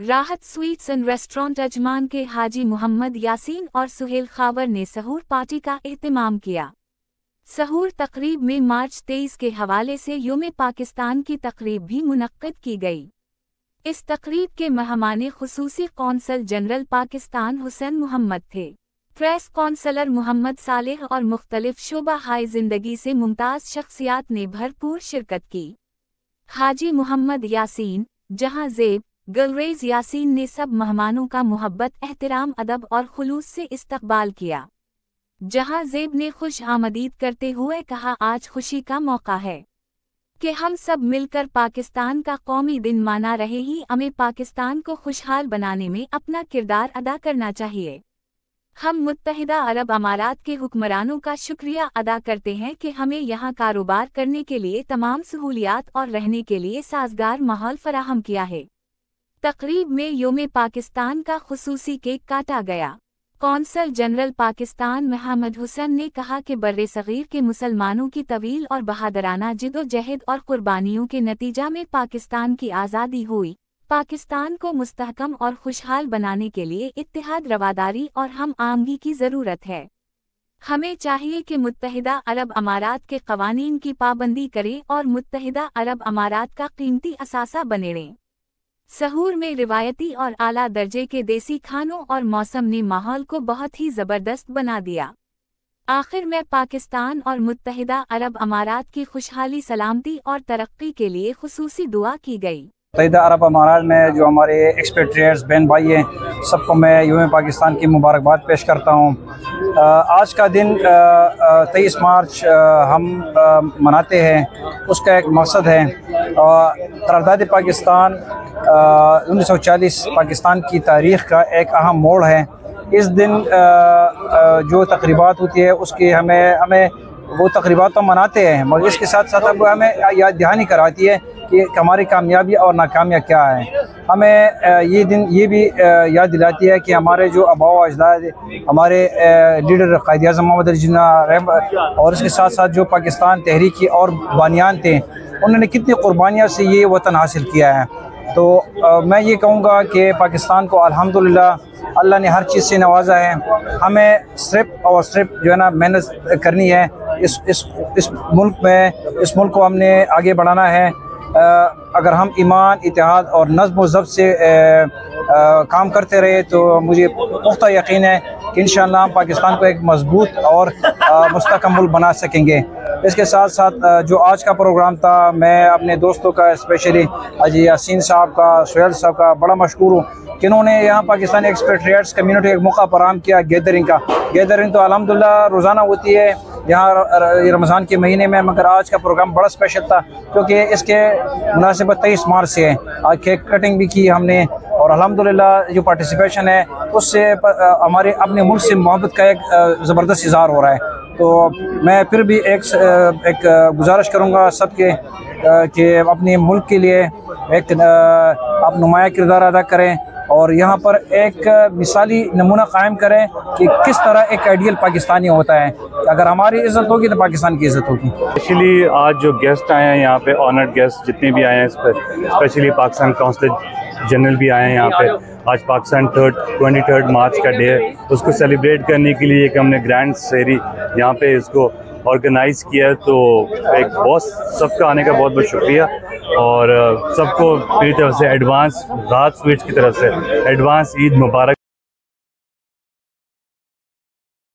राहत sweets and restaurant Ajman के हाजी मोहम्मद यासीन और सुहेल खावर ने सहूर पार्टी का एहतमाम किया। सहूर तकरीब में मार्च 23 के हवाले से यौम पाकिस्तान की तकरीब भी मुनक्किद की गई। इस तकरीब के मेहमान खुसूसी कौंसल जनरल पाकिस्तान हुसैन मोहम्मद थे। प्रेस कौंसलर मोहम्मद सालेह और मुख्तलिफ शोबा हाय जिंदगी से मुमताज़ शख्सियात ने भरपूर शिरकत की। हाजी मोहम्मद यासीन, जहां ज़ेब गलरेज यासीन ने सब मेहमानों का मोहब्बत, एहतराम, अदब और खुलूस से इस्तकबाल किया। जहां ज़ेब ने खुश आमदीद करते हुए कहा, आज खुशी का मौका है कि हम सब मिलकर पाकिस्तान का कौमी दिन माना रहे ही हमें पाकिस्तान को खुशहाल बनाने में अपना किरदार अदा करना चाहिए। हम मुत्तहिदा अरब अमारात के हुक्मरानों का शुक्रिया अदा करते हैं कि हमें यहाँ कारोबार करने के लिए तमाम सहूलियात और रहने के लिए साजगार माहौल फराहम किया है। तकरीब में यौम पाकिस्तान का खुसूसी केक काटा गया। कौंसल जनरल पाकिस्तान मोहम्मद हुसैन ने कहा कि बर्रे सगीर के मुसलमानों की तवील और बहादराना जिद्दोजहद और कुर्बानियों के नतीजा में पाकिस्तान की आज़ादी हुई। पाकिस्तान को मुस्तहकम और खुशहाल बनाने के लिए इत्तेहाद, रवादारी और हम आमगी की ज़रूरत है। हमें चाहिए कि मुत्तहिदा अरब अमारात के कवानीन की पाबंदी करें और मुत्तहिदा अरब अमारात का कीमती असासा बने रहें। सहूर में रिवायती और आला दर्जे के देसी खानों और मौसम ने माहौल को बहुत ही ज़बरदस्त बना दिया। आखिर में पाकिस्तान और मुत्तहिदा अरब अमारात की खुशहाली, सलामती और तरक्की के लिए खुसूसी दुआ की गई। मुत्तहिदा अरब अमारात में जो हमारे एक्सपेट्रिएट्स बहन भाई हैं, सबको मैं यौम पाकिस्तान की मुबारकबाद पेश करता हूँ। आज का दिन 23 मार्च हम मनाते हैं। उसका एक मकसद है क़रारदाद पाकिस्तान 1940 पाकिस्तान की तारीख़ का एक अहम मोड़ है। इस दिन जो तकरीबात होती है उसकी हमें वो तकरीबात तो मनाते हैं, मगर इसके साथ साथ अब हमें याद दहानी कराती है कि हमारी कामयाबी और नाकामियाँ क्या हैं। हमें ये दिन ये भी याद दिलाती है कि हमारे जो आबाओ अजदाद, हमारे लीडर कायद आज़म मोहम्मद अली जिन्ना और इसके साथ साथ जो पाकिस्तान तहरीक की और बानियान थे, उन्होंने कितनी कुर्बानियों से ये वतन हासिल किया है। तो मैं ये कहूँगा कि पाकिस्तान को अल्हम्दुलिल्लाह अल्लाह ने हर चीज़ से नवाजा है। हमें सिर्फ और सिर्फ जो है ना मेहनत करनी है। इस मुल्क में, इस मुल्क को हमने आगे बढ़ाना है। अगर हम ईमान, इत्तेहाद और नज़्म व ज़ब्त से काम करते रहे तो मुझे पुख्ता यकीन है कि इंशाअल्लाह हम पाकिस्तान को एक मजबूत और मुस्तहकम मुल्क बना सकेंगे। इसके साथ साथ जो आज का प्रोग्राम था, मैं अपने दोस्तों का, स्पेशली हाजी यासीन साहब का, सुहेल साहब का बड़ा मशकूर हूँ कि इन्होंने यहाँ पाकिस्तानी एक्सपेट्रिएट्स कम्यूनिटी एक मौका फराहम किया गैदरिंग का। गैदरिंग तो अल्हम्दुलिल्लाह रोज़ाना होती है यहाँ रमज़ान के महीने में, मगर आज का प्रोग्राम बड़ा स्पेशल था क्योंकि इसके मुनासिबत 23 मार्च से है। आज केक कटिंग भी की हमने और अल्हम्दुलिल्लाह जो पार्टिसिपेशन है उससे हमारे अपने मुल्क से मोहब्बत का एक ज़बरदस्त इज़हार हो रहा है। तो मैं फिर भी एक गुजारिश करूँगा सबके कि अपने मुल्क के लिए एक आप नुमाया किरदार अदा करें और यहाँ पर एक मिसाली नमूना कायम करें कि किस तरह एक आइडियल पाकिस्तानी होता है। अगर हमारी इज़्ज़त होगी तो पाकिस्तान की इज़्ज़त होगी। स्पेशली आज जो गेस्ट आए हैं यहाँ पे, ऑनर्ड गेस्ट जितने भी आए हैं, स्पेशली पाकिस्तान कौंसल जनरल भी आए हैं यहाँ पे। आज पाकिस्तान 23 मार्च का डे है, उसको सेलिब्रेट करने के लिए एक हमने ग्रैंड सेरी यहाँ पे इसको ऑर्गेनाइज़ किया। तो एक बहुत सबका आने का बहुत बहुत शुक्रिया और सबको मेरी तरफ से एडवांस राहत स्वीट्स की तरफ से एडवांस ईद मुबारक।